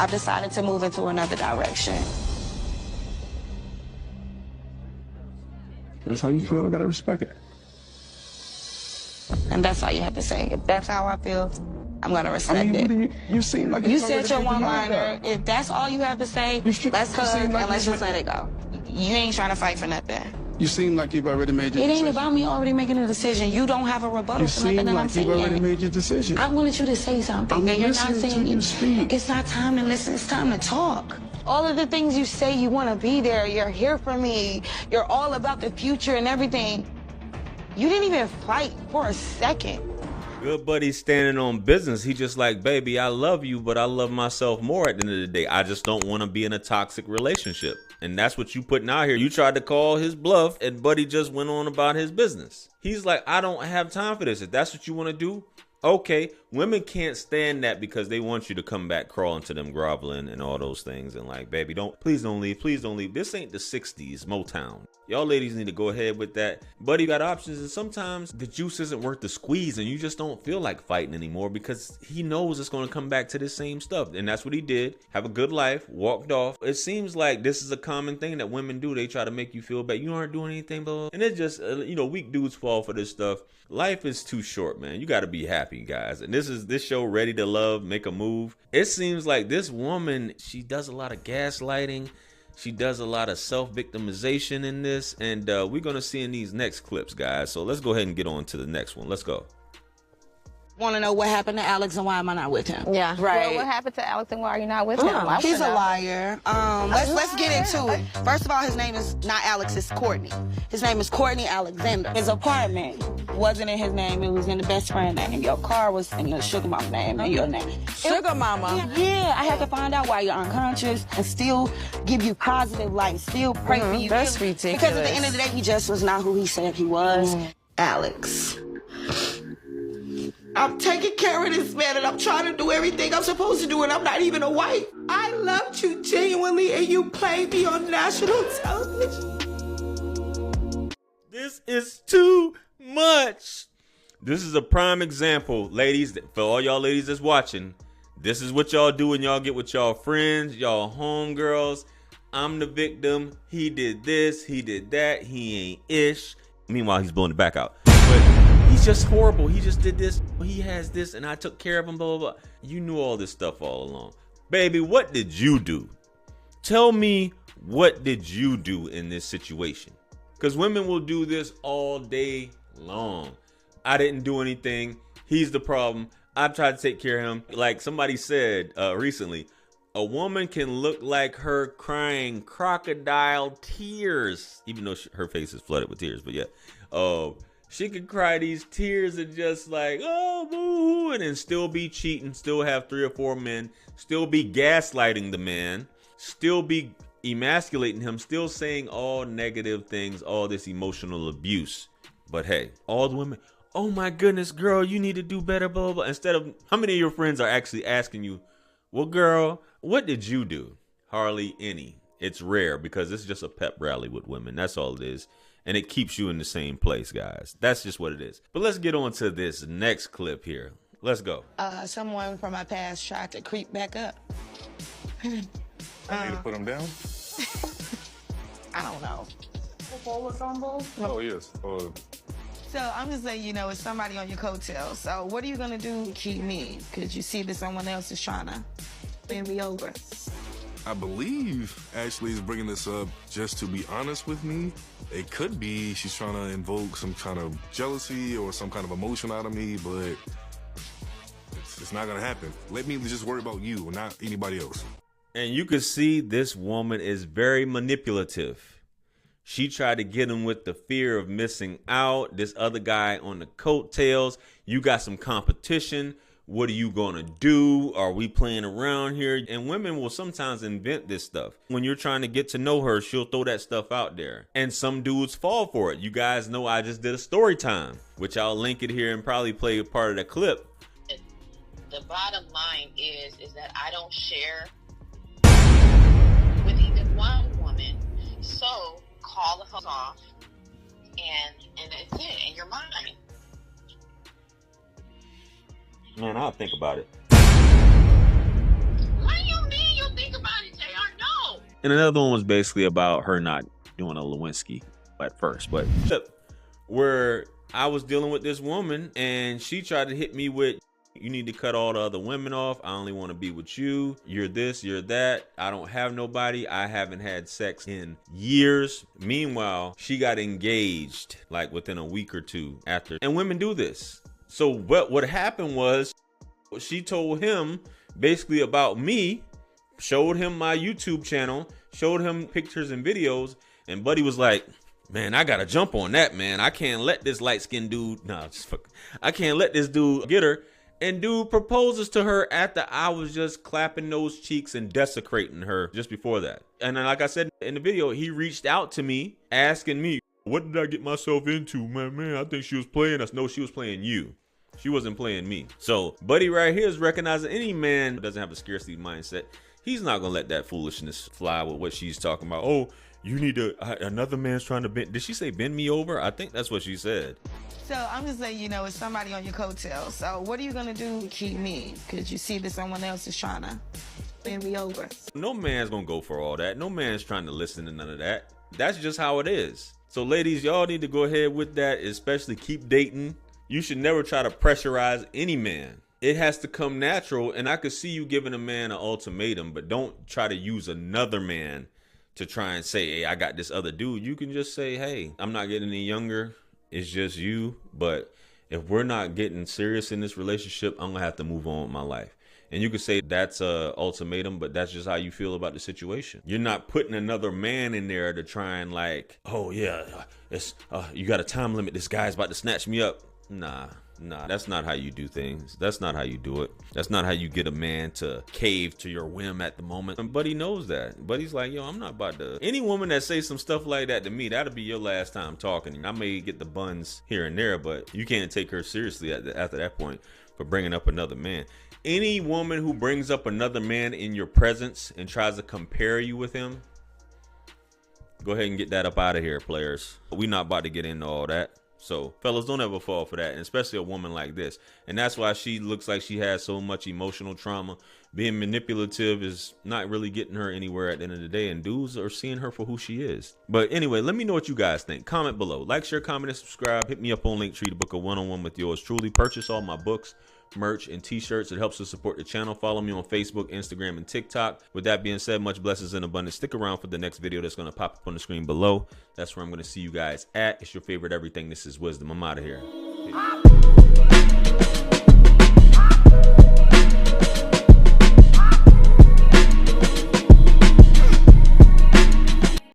I've decided to move into another direction. That's how you feel. I gotta respect it. And that's all you have to say. If that's how I feel, I'm gonna respect I mean, it. what do you seem like You said your one-liner. If that's all you have to say, let's hug and let's just let it go. You ain't trying to fight for nothing. You seem like you've already made your decision. It ain't decision. about me already making a decision. You don't have a rebuttal for nothing that I'm saying. You seem like you've already made your decision. I wanted you to say something, and you're not saying you speak. It's not time to listen. It's time to talk. All of the things you say you want to be there. You're here for me. You're all about the future and everything. You didn't even fight for a second. Good buddy standing on business. He just like, baby, I love you, but I love myself more at the end of the day. I just don't want to be in a toxic relationship. And that's what you putting out here. You tried to call his bluff, and buddy just went on about his business. He's like, I don't have time for this. If that's what you want to do, okay. Women can't stand that because they want you to come back crawling to them, groveling and all those things. And like, baby, please don't leave. Please don't leave. This ain't the 60s Motown. Y'all ladies need to go ahead with that. Buddy got options, and sometimes the juice isn't worth the squeeze, and you just don't feel like fighting anymore because he knows it's going to come back to this same stuff. And that's what he did. Have a good life, walked off. It seems like this is a common thing that women do. They try to make you feel bad. You aren't doing anything, blah, blah. And it just, weak dudes fall for this stuff. Life is too short, man. You got to be happy, guys. And this show, Ready to Love, Make a Move. It seems like this woman, she does a lot of gaslighting. She does a lot of self-victimization in this, and we're going to see in these next clips, guys. So let's go ahead and get on to the next one. Let's go. Want to know what happened to Alex and why am I not with him? Yeah. Right. Well, what happened to Alex and why are you not with him? He's a liar. Let's get into it. First of all, his name is not Alex, it's Courtney. His name is Courtney Alexander. His apartment wasn't in his name, it was in the best friend name. Your car was in the sugar mama name and your name. Sugar mama? Yeah, I had to find out why you're unconscious and still give you positive light, still pray for you. That's ridiculous. Because at the end of the day, he just was not who he said he was. Alex. I'm taking care of this man and I'm trying to do everything I'm supposed to do and I'm not even a wife. I loved you genuinely and you played me on national television. This is too much. This is a prime example, ladies, for all y'all ladies that's watching. This is what y'all do when y'all get with y'all friends, y'all homegirls. I'm the victim. He did this, he did that, he ain't ish. Meanwhile, he's blowing it back out. But he's just horrible. He just did this. He has this, and I took care of him, blah, blah, blah. You knew all this stuff all along. Baby, what did you do? Tell me, what did you do in this situation? Because women will do this all day long. I didn't do anything. He's the problem. I tried to take care of him. Like somebody said recently, a woman can look like her crying crocodile tears, even though her face is flooded with tears. But yeah, she could cry these tears and just like, oh, boo, and then still be cheating, still have 3 or 4 men, still be gaslighting the man, still be emasculating him, still saying all negative things, all this emotional abuse. But hey, all the women, oh my goodness, girl, you need to do better, blah, blah, blah. Instead of, how many of your friends are actually asking you, well, girl, what did you do? Hardly any. It's rare because it's just a pep rally with women. That's all it is. And it keeps you in the same place, guys. That's just what it is. But let's get on to this next clip here. Let's go. Someone from my past tried to creep back up. I need to put him down? I don't know. Oh, yes. So I'm just letting you know it's somebody on your coattail. So what are you gonna do to keep me? Because you see that someone else is trying to bend me over. I believe Ashley is bringing this up just to be honest with me. It could be she's trying to invoke some kind of jealousy or some kind of emotion out of me, but it's not gonna happen. Let me just worry about you, not anybody else. And you can see this woman is very manipulative. She tried to get him with the fear of missing out. This other guy on the coattails. You got some competition. What are you going to do? Are we playing around here? And women will sometimes invent this stuff. When you're trying to get to know her, she'll throw that stuff out there. And some dudes fall for it. You guys know I just did a story time, which I'll link it here and probably play a part of the clip. The bottom line is that I don't share with even one woman. So call the phone off and that's it, and you're mine. Man, I'll think about it. What do you mean And another one was basically about her not doing a Lewinsky at first, but where I was dealing with this woman and she tried to hit me with, you need to cut all the other women off. I only want to be with you. You're this, you're that. I don't have nobody. I haven't had sex in years. Meanwhile, she got engaged like within a week or two after. And women do this. So what happened was she told him basically about me, showed him my YouTube channel, showed him pictures and videos, and Buddy was like, man, I gotta jump on that, man. I can't let this light-skinned dude, I can't let this dude get her. And dude proposes to her after I was just clapping those cheeks and desecrating her just before that. And then, like I said in the video, he reached out to me asking me, what did I get myself into? Man, I think she was playing us. No, she was playing you. She wasn't playing me. So Buddy right here is recognizing any man who doesn't have a scarcity mindset. He's not gonna let that foolishness fly with what she's talking about. Oh, you need to, another man's trying to bend. Did she say bend me over? I think that's what she said. So I'm just saying, you know, it's somebody on your coattails. So what are you gonna do to keep me? Because you see that someone else is trying to bend me over. No man's gonna go for all that. No man's trying to listen to none of that. That's just how it is. So ladies, y'all need to go ahead with that, especially keep dating. You should never try to pressurize any man. It has to come natural, and I could see you giving a man an ultimatum, but don't try to use another man to try and say, hey, I got this other dude. You can just say, hey, I'm not getting any younger. It's just you. But if we're not getting serious in this relationship, I'm gonna have to move on with my life. And you could say that's a ultimatum, but that's just how you feel about the situation. You're not putting another man in there to try and like, oh yeah, it's you got a time limit. This guy's about to snatch me up. Nah, that's not how you do things. That's not how you do it. That's not how you get a man to cave to your whim at the moment. And Buddy knows that. Buddy's like, yo, I'm not about to. Any woman that says some stuff like that to me, that'll be your last time talking. I may get the buns here and there, but you can't take her seriously after that point for bringing up another man. Any woman who brings up another man in your presence and tries to compare you with him, go ahead and get that up out of here, players. We're not about to get into all that. So fellas, don't ever fall for that, and especially a woman like this. And that's why she looks like she has so much emotional trauma. Being manipulative is not really getting her anywhere at the end of the day, and dudes are seeing her for who she is. But anyway, let me know what you guys think. Comment below. Like, share, comment, and subscribe. Hit me up on Linktree to book a one-on-one with yours truly. Purchase all my books, merch, and t-shirts. It helps to support the channel. Follow me on Facebook, Instagram, and TikTok. With that being said, much blessings and abundance. Stick around for the next video that's going to pop up on the screen below. That's where I'm going to see you guys at. It's your favorite everything. This is Wisdom. I'm out of here.